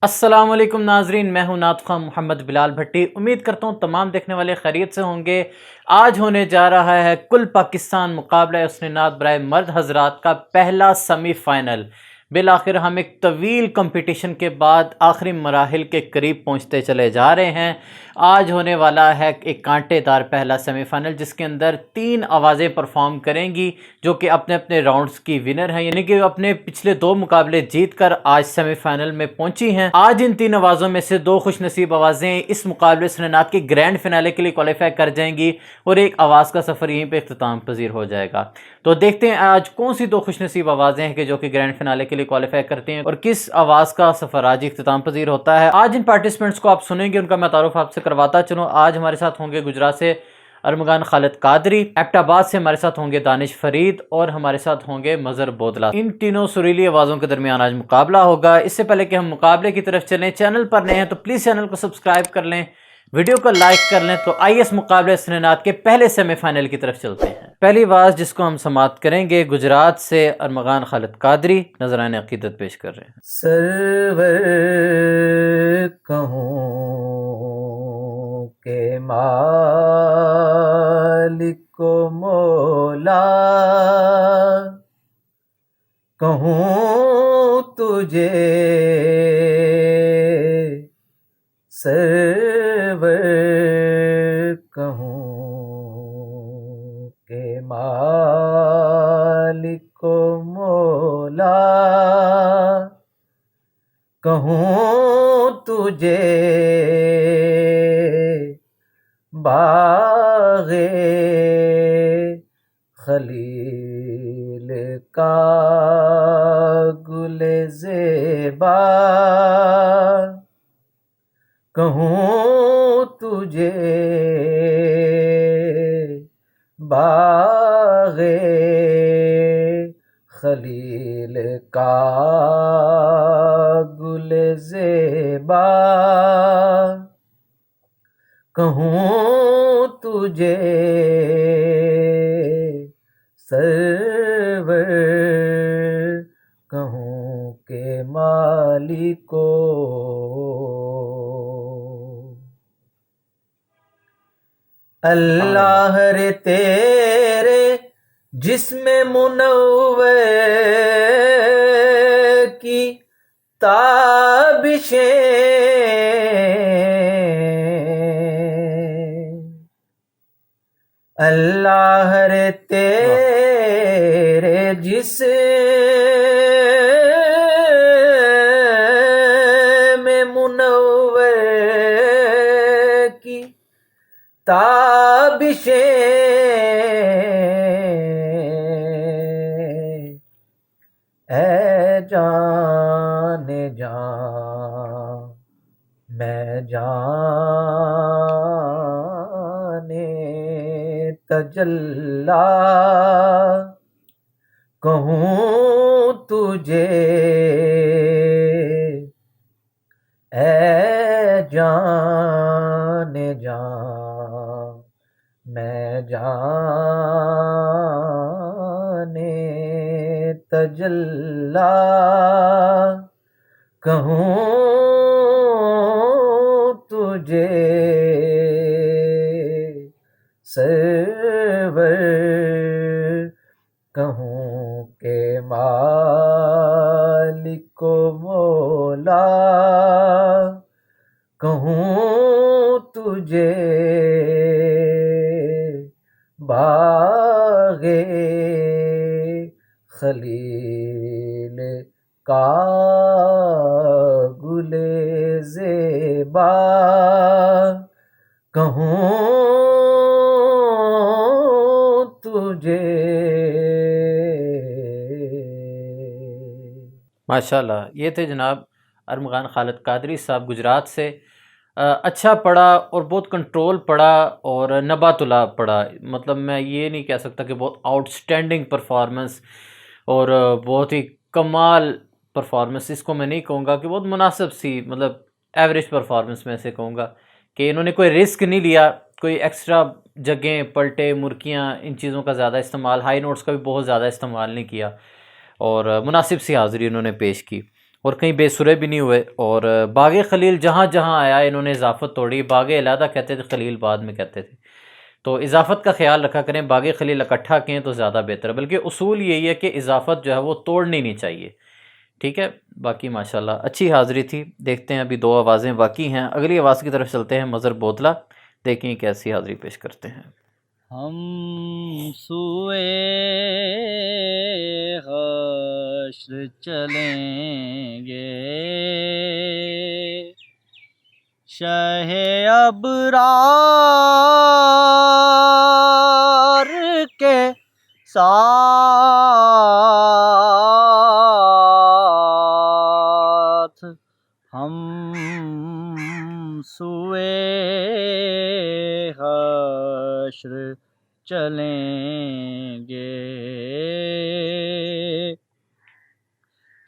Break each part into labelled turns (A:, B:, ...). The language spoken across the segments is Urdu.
A: السلام علیکم ناظرین، میں ہوں نعت خواہ محمد بلال بھٹی۔ امید کرتا ہوں تمام دیکھنے والے خیریت سے ہوں گے۔ آج ہونے جا رہا ہے کل پاکستان مقابلہ حسن نعت برائے مرد حضرات کا پہلا سیمی فائنل۔ بالآخر ہم ایک طویل کمپٹیشن کے بعد آخری مراحل کے قریب پہنچتے چلے جا رہے ہیں۔ آج ہونے والا ہے ایک کانٹے دار پہلا سیمی فائنل، جس کے اندر 3 آوازیں پرفارم کریں گی جو کہ اپنے اپنے راؤنڈز کی ونر ہیں، یعنی کہ اپنے پچھلے 2 مقابلے جیت کر آج سیمی فائنل میں پہنچی ہیں۔ آج ان 3 آوازوں میں سے 2 خوش نصیب آوازیں اس مقابلے حسن نعت کے گرینڈ فنالے کے لیے کوالیفائی کر جائیں گی، اور ایک آواز کا سفر یہیں پہ اختتام پذیر ہو جائے گا۔ تو دیکھتے ہیں آج کون سی 2 خوش نصیب آوازیں ہیں کہ جو کہ گرینڈ فنالے کے لیے کوالیفائی کرتے ہیں، اور کس آواز کا سفر آج اختتام پذیر ہوتا ہے۔ آج ان پارٹیسپینٹس کو آپ سنیں گے، ان کا میں تعارف آپ سے کرواتا چلوں۔ آج ہمارے ساتھ ہوں گے گجرات سے ارمغان خالد قادری، ایبٹ آباد سے ہمارے ساتھ ہوں گے دانش فرید، اور ہمارے ساتھ ہوں گے مظہر بودلہ۔ ان تینوں سریلی آوازوں کے درمیان آج مقابلہ ہوگا۔ اس سے پہلے کہ ہم مقابلے کی طرف چلیں، چینل پر نئے ہیں تو پلیز چینل کو سبسکرائب کر لیں، ویڈیو کو لائک کر لیں۔ تو آئیے اس مقابلے حسن نعت کے پہلے سیمی فائنل کی طرف چلتے ہیں۔ پہلی آواز جس کو ہم سماعت کریں گے، گجرات سے ارمغان خالد قادری نذرانِ عقیدت پیش کر رہے ہیں۔
B: سرور کہوں کہ مالک و مولا، کہوں تجھے سرور کہوں کہ مالک و مولا، کہوں تجھے باغ خلیل کا گل زیبا، کہوں تجھے باغ خلیل کا گل زیبا، کہوں تجھے سرور کہوں کہ مالکو۔ اللہ رے تیرے جسم منور کی تابشیں، اللہ رے تیرے جسم منور کی تابشیں، اے جان جان میں جان تجلی، کہوں تجھے اے جان جان میں جان تجلی، کہوں تجھے سرور کہوں کہ مالک و مولا، کہوں تجھے باغ خلیل کا گل زیبا، کہوں تجھے۔
A: ماشاءاللہ، یہ تھے جناب ارمغان خالد قادری صاحب گجرات سے۔ اچھا پڑھا اور بہت کنٹرول پڑھا اور نبات اللہ پڑھا، مطلب میں یہ نہیں کہہ سکتا کہ بہت آؤٹ اسٹینڈنگ پرفارمنس اور بہت ہی کمال پرفارمنس، اس کو میں نہیں کہوں گا کہ بہت مناسب سی، مطلب ایوریج پرفارمنس میں سے کہوں گا کہ انہوں نے کوئی رسک نہیں لیا، کوئی ایکسٹرا جگہیں پلٹے مرکیاں ان چیزوں کا زیادہ استعمال، ہائی نوٹس کا بھی بہت زیادہ استعمال نہیں کیا، اور مناسب سی حاضری انہوں نے پیش کی۔ اور کہیں بے سرے بھی نہیں ہوئے. اور باغ خلیل جہاں جہاں آیا انہوں نے اضافت توڑی. باغ علیحدہ کہتے تھے، خلیل بعد میں کہتے تھے. تو اضافت کا خیال رکھا کریں، باغ خلیل اکٹھا کہیں تو زیادہ بہتر ہے. بلکہ اصول یہی ہے کہ اضافت جو ہے وہ توڑنی نہیں چاہیے. ٹھیک ہے. باقی ماشاءاللہ اچھی حاضری تھی. دیکھتے ہیں ابھی 2 آوازیں باقی ہیں. اگلی آواز کی طرف چلتے ہیں. مظہر بوتلہ، دیکھیں کیسی حاضری پیش کرتے ہیں.
C: ہم سوئے حشر چلیں گے، شہ ابرار کے ساتھ. ہم سوئے حشر چلیں گے،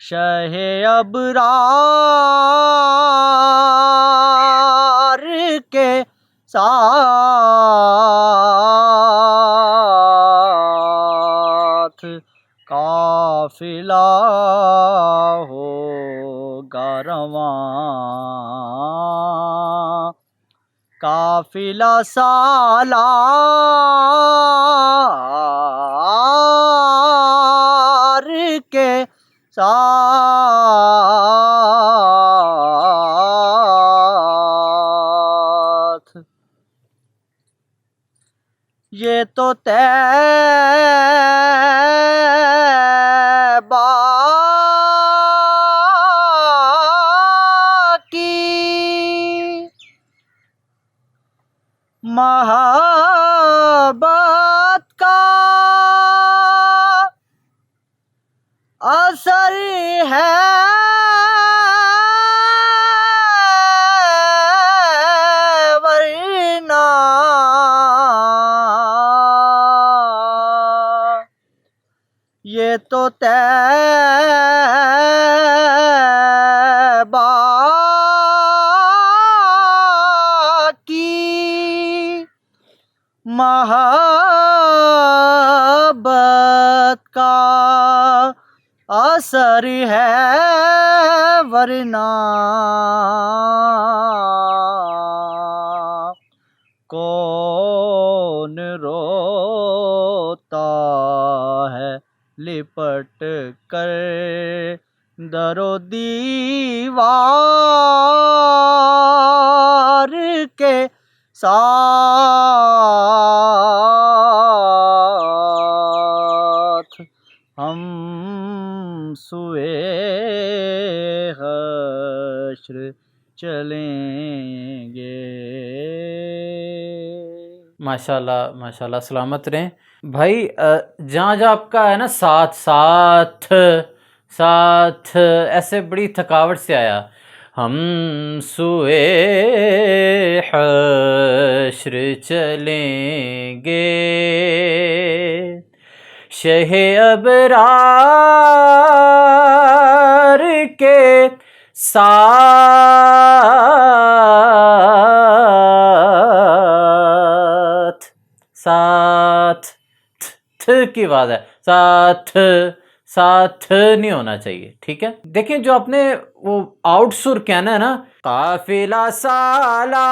C: شہ ابرار کے ساتھ. قافلہ ہوگا رواں، قافلہ سالار کے ساتھ. یہ تو طیبہ کی محبت کا اثر ہے، ورنہ یہ تو طیبہ کی محبت کا اثر ہے، ورنہ کون روتا ہے لپٹ کر در و دیوار کے ساتھ. ہم سوئے حشر چلیں گے.
A: ماشاءاللہ ماشاءاللہ، سلامت رہیں بھائی. جہاں جہاں آپ کا ہے نا ساتھ ساتھ ساتھ ایسے بڑی تھکاوٹ سے آیا. ہم سوئے حشر چلیں گے، شہ ابرار کے ساتھ. ساتھ تھ کی آواز ہے، ساتھ ساتھ نہیں ہونا چاہیے. ٹھیک ہے. دیکھیں جو آپ نے وہ آؤٹ سر کہنا ہے نا، قافلہ سالار،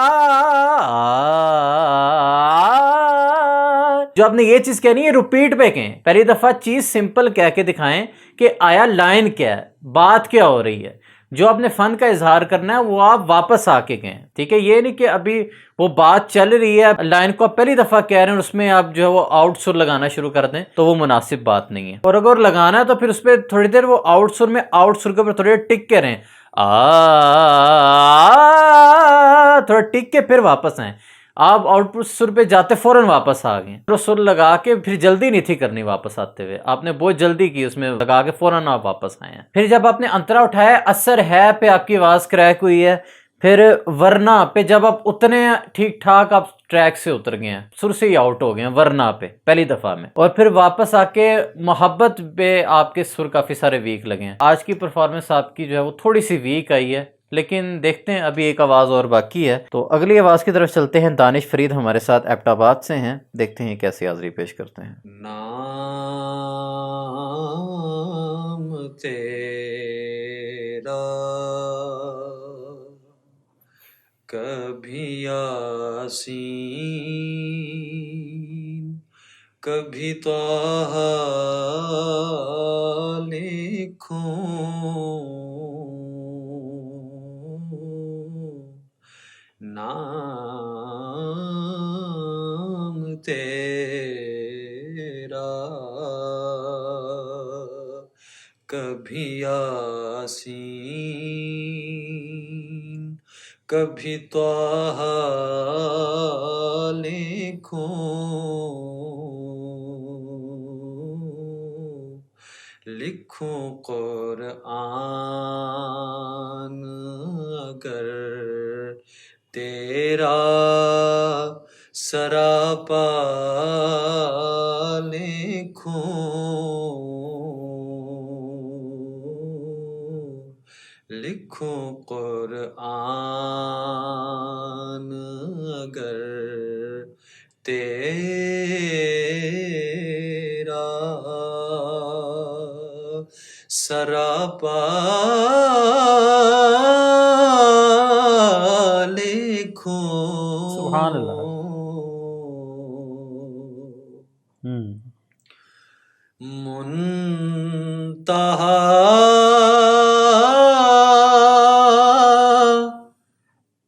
A: جو آپ نے یہ چیز کہنی ہے رپیٹ پہ کہیں. پہلی دفعہ چیز سمپل کہہ کے دکھائیں کہ آیا لائن کیا ہے، بات کیا ہو رہی ہے. جو آپ نے فن کا اظہار کرنا ہے وہ آپ واپس آ کے کہیں. ٹھیک ہے. یہ نہیں کہ ابھی وہ بات چل رہی ہے، لائن کو آپ پہلی دفعہ کہہ رہے ہیں، اس میں آپ جو ہے وہ آؤٹ سر لگانا شروع کر دیں تو وہ مناسب بات نہیں ہے. اور اگر لگانا ہے تو پھر اس پہ تھوڑی دیر وہ آؤٹ سر میں آؤٹ سر کے اوپر تھوڑی دیر ٹک کے رہیں، تھوڑا ٹک کے پھر واپس آئیں. آپ آؤٹ پٹ سر پہ جاتے فوراً واپس آ گئے. تو سر لگا کے پھر جلدی نہیں تھی کرنی واپس آتے ہوئے، آپ نے بہت جلدی کی، اس میں لگا کے فوراً آپ واپس آئے ہیں. پھر جب آپ نے انترا اٹھایا، اثر ہے پہ آپ کی آواز کریک ہوئی ہے. پھر ورنہ پہ جب آپ اتنے ٹھیک ٹھاک آپ ٹریک سے اتر گئے ہیں، سر سے ہی آؤٹ ہو گئے ہیں ورنہ پہ پہلی دفعہ میں، اور پھر واپس آ کے محبت پہ آپ کے سر کافی سارے ویک لگے ہیں. آج کی پرفارمنس آپ کی جو ہے وہ تھوڑی سی ویک آئی ہے، لیکن دیکھتے ہیں ابھی ایک آواز اور باقی ہے. تو اگلی آواز کی طرف چلتے ہیں. دانش فرید ہمارے ساتھ ایبٹ آباد سے ہیں. دیکھتے ہیں کیسی حاضری پیش کرتے ہیں.
D: نام تیرا تیرا کبھی یاسین کبھی طٰہٰ لکھوں نام تیرا کبھی یاسین کبھی طٰہٰ لکھوں قرآن اگر تیرا سراپا لکھوں قرآن اگر تیرا سراپا
A: سبحان اللہ۔
D: منتہا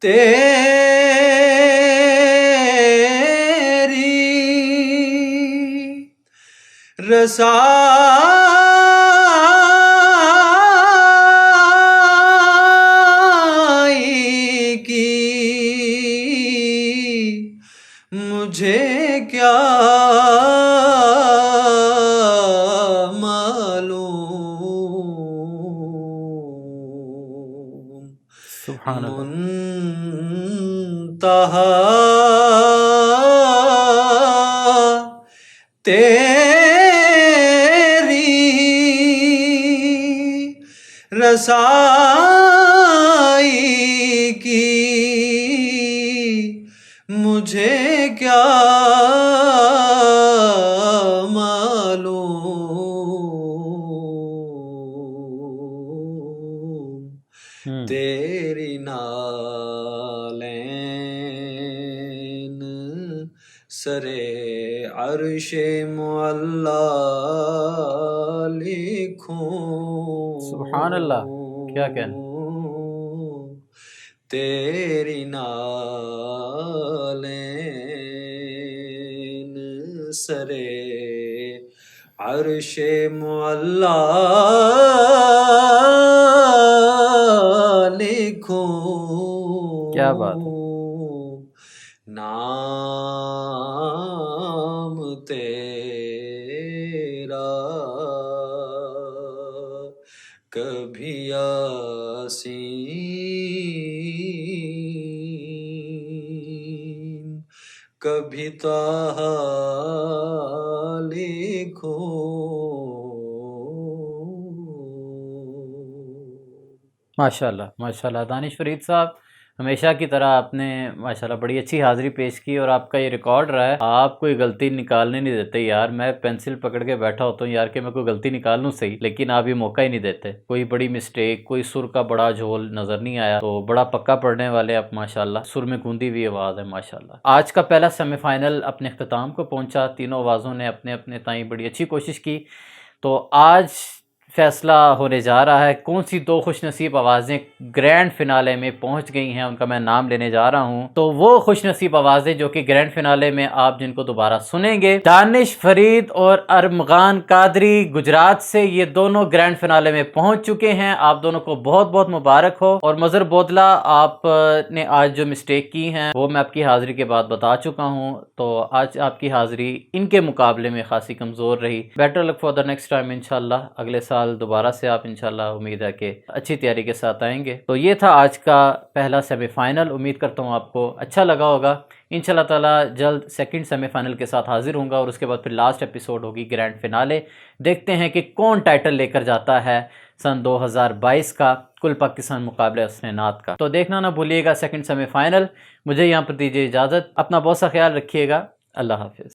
D: تیری رسائی کی مجھے کیا معلوم
A: سبحان اللہ۔
D: منتہا تیری رسائی کی مجھے کیا معلوم تیری نالین سرے عرش معلیٰ لکھوں
A: سبحان اللہ، کیا کہنا۔
D: تیری نالین سرے عرش معلیٰ لکھوں
A: کیا بات ہے۔
D: نام تیرا کبھی یاسین کبھی طٰہٰ لکھوں۔
A: ماشاءاللہ ماشاءاللہ دانش فرید صاحب، ہمیشہ کی طرح آپ نے ماشاءاللہ بڑی اچھی حاضری پیش کی، اور آپ کا یہ ریکارڈ رہا ہے، آپ کوئی غلطی نکالنے نہیں دیتے یار۔ میں پینسل پکڑ کے بیٹھا ہوتا ہوں یار کہ میں کوئی غلطی نکال لوں صحیح، لیکن آپ یہ موقع ہی نہیں دیتے۔ کوئی بڑی مسٹیک، کوئی سر کا بڑا جھول نظر نہیں آیا، تو بڑا پکا پڑھنے والے آپ ماشاءاللہ، سر میں گوندی ہوئی آواز ہے ماشاءاللہ۔ آج کا پہلا سیمی فائنل اپنے اختتام کو پہنچا، تینوں آوازوں نے اپنے اپنے تائیں بڑی اچھی کوشش کی، تو آج فیصلہ ہونے جا رہا ہے کون سی دو خوش نصیب آوازیں گرینڈ فنالے میں پہنچ گئی ہیں، ان کا میں نام لینے جا رہا ہوں۔ تو وہ خوش نصیب آوازیں جو کہ گرینڈ فنالے میں آپ جن کو دوبارہ سنیں گے، دانش فرید اور ارمغان قادری گجرات سے، یہ دونوں گرینڈ فنالے میں پہنچ چکے ہیں۔ آپ دونوں کو بہت بہت مبارک ہو۔ اور مظہر بودلہ، آپ نے آج جو مسٹیک کی ہیں وہ میں آپ کی حاضری کے بعد بتا چکا ہوں، تو آج آپ کی حاضری ان کے مقابلے میں خاصی کمزور رہی۔ Better luck for the next time انشاءاللہ، اگلے سال دوبارہ سے آپ انشاءاللہ امید ہے کہ اچھی تیاری کے ساتھ آئیں گے۔ تو یہ تھا آج کا پہلا سیمی فائنل، امید کرتا ہوں آپ کو اچھا لگا ہوگا۔ انشاءاللہ تعالی جلد سیکنڈ سیمی فائنل کے ساتھ حاضر ہوں گا، اور اس کے بعد پھر لاسٹ ایپیسوڈ ہوگی گرینڈ فنالے۔ دیکھتے ہیں کہ کون ٹائٹل لے کر جاتا ہے سن 2022 کا کل پاکستان مقابلہ حسن نعت کا۔ تو دیکھنا نہ بھولیے گا سیکنڈ سیمی فائنل۔ مجھے یہاں پر دیجیے اجازت، اپنا بہت سا خیال رکھیے گا، اللہ حافظ۔